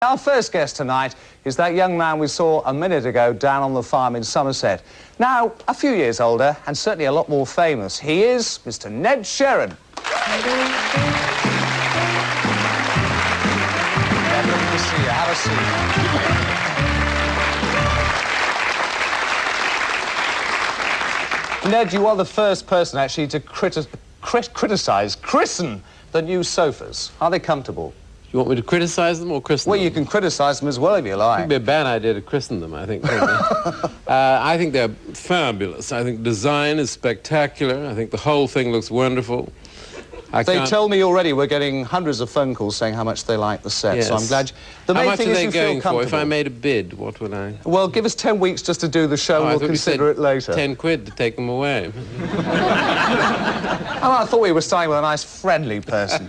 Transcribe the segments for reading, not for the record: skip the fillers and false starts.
Our first guest tonight is that young man we saw a minute ago down on the farm in Somerset. Now, a few years older and certainly a lot more famous. He is Mr. Ned Sherrin. Lovely to see you. Have a seat. Ned, you are the first person actually to christen the new sofas. Are they comfortable? You want me to criticise them or christen them? Well, you can criticise them as well if you like. It would be a bad idea to christen them, I think. I think they're fabulous. I think design is spectacular. I think the whole thing looks wonderful. They tell me already we're getting hundreds of phone calls saying how much they like the set, yes. So I'm glad. The main thing is you feel comfortable. How much are they going for? If I made a bid, what would I... Well, give us 10 weeks just to do the show and we'll consider it later. 10 quid to take them away. Oh, I thought we were starting with a nice, friendly person.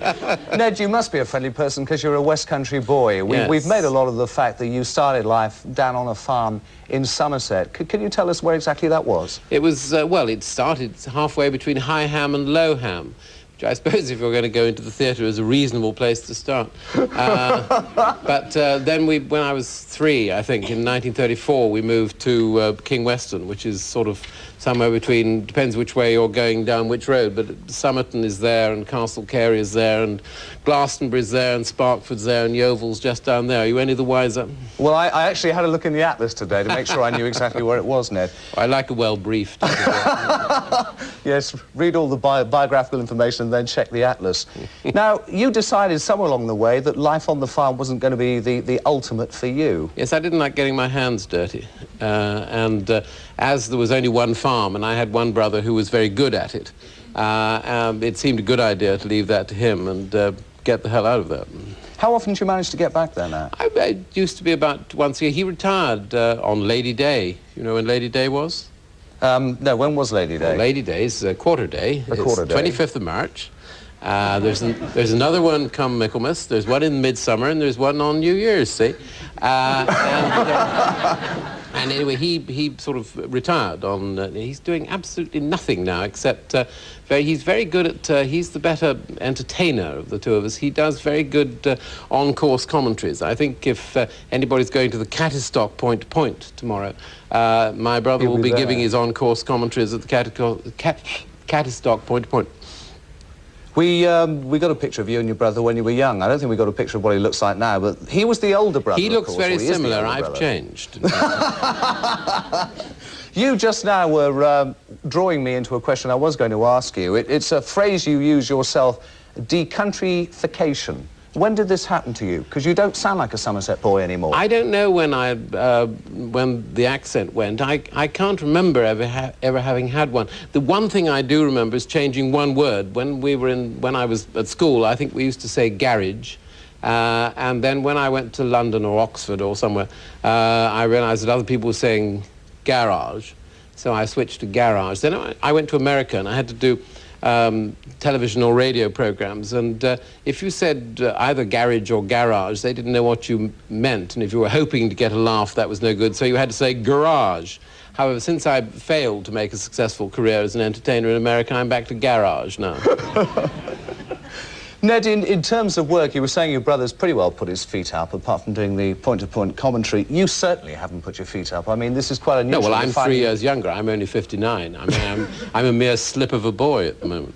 Ned, you must be a friendly person because you're a West Country boy. We've made a lot of the fact that you started life down on a farm in Somerset. Can you tell us where exactly that was? It was, well, it started halfway between High Ham and Low Ham. I suppose if you're going to go into the theatre is a reasonable place to start. But then when I was 3, I think, in 1934, we moved to King Weston, which is sort of somewhere between, depends which way you're going down which road, but Somerton is there, and Castle Carey is there, and Glastonbury's there, and Sparkford's there, and Yeovil's just down there. Are you any the wiser? Well, I actually had a look in the atlas today to make sure I knew exactly where it was, Ned. I like a well-briefed. Yes, read all the biographical information and then check the atlas. Now, you decided somewhere along the way that life on the farm wasn't going to be the ultimate for you. Yes, I didn't like getting my hands dirty. As there was only one farm and I had one brother who was very good at it, it seemed a good idea to leave that to him and get the hell out of there. How often do you manage to get back there now? I used to be about once a year. He retired on Lady Day. You know when Lady Day was? No, when was Lady Day? Well, Lady Day is quarter day. A quarter day. 25th of March. There's another one come Michaelmas. There's one in midsummer, and there's one on New Year's, see? And anyway, he sort of retired on... he's doing absolutely nothing now, except... he's very good at... he's the better entertainer of the two of us. He does very good on-course commentaries. I think if anybody's going to the Cattestock Point to Point tomorrow, my brother will be giving his on-course commentaries at the Cattestock Point to Point. We got a picture of you and your brother when you were young. I don't think we got a picture of what he looks like now, but he was the older brother. He looks very similar. I've changed. You just now were drawing me into a question I was going to ask you. It's a phrase you use yourself, decountrification. When did this happen to you? Because you don't sound like a Somerset boy anymore. I don't know when the accent went. I can't remember ever having had one. The one thing I do remember is changing one word. When I was at school, I think we used to say garage. And then when I went to London or Oxford or somewhere, I realised that other people were saying garage. So I switched to garage. Then I went to America and I had to do television or radio programs, and if you said either garage or garage, they didn't know what you meant, and if you were hoping to get a laugh, that was no good, so you had to say garage. However, since I failed to make a successful career as an entertainer in America, I'm back to garage now. Ned, in terms of work, you were saying your brother's pretty well put his feet up, apart from doing the point-to-point commentary. You certainly haven't put your feet up. I mean, this is quite a new... No, well, I'm 3 years younger. I'm only 59. I mean, I'm a mere slip of a boy at the moment.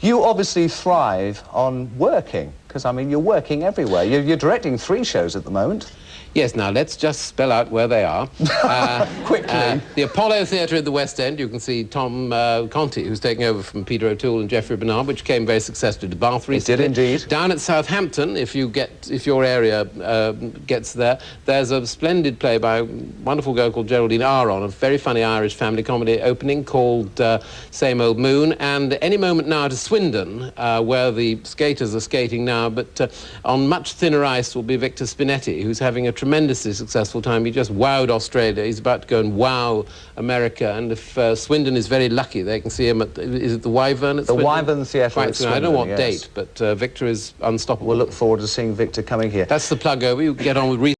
You obviously thrive on working, because, I mean, you're working everywhere. You're directing 3 shows at the moment. Yes, now let's just spell out where they are. Quickly. The Apollo Theatre in the West End, you can see Tom Conti, who's taking over from Peter O'Toole and Geoffrey Bernard, which came very successfully to Bath recently. It did indeed. Down at Southampton, if your area gets there, there's a splendid play by a wonderful girl called Geraldine Aron, a very funny Irish family comedy opening called Same Old Moon, and any moment now to Swindon, where the skaters are skating now, but on much thinner ice will be Victor Spinetti, who's having a tremendously successful time. He just wowed Australia. He's about to go and wow America. And if Swindon is very lucky, they can see him at, is it the Wyvern at Swindon? The Wyvern Theatre at Swindon, I don't know what yes. date, but Victor is unstoppable. We'll look forward to seeing Victor coming here. That's the plug over. You get on with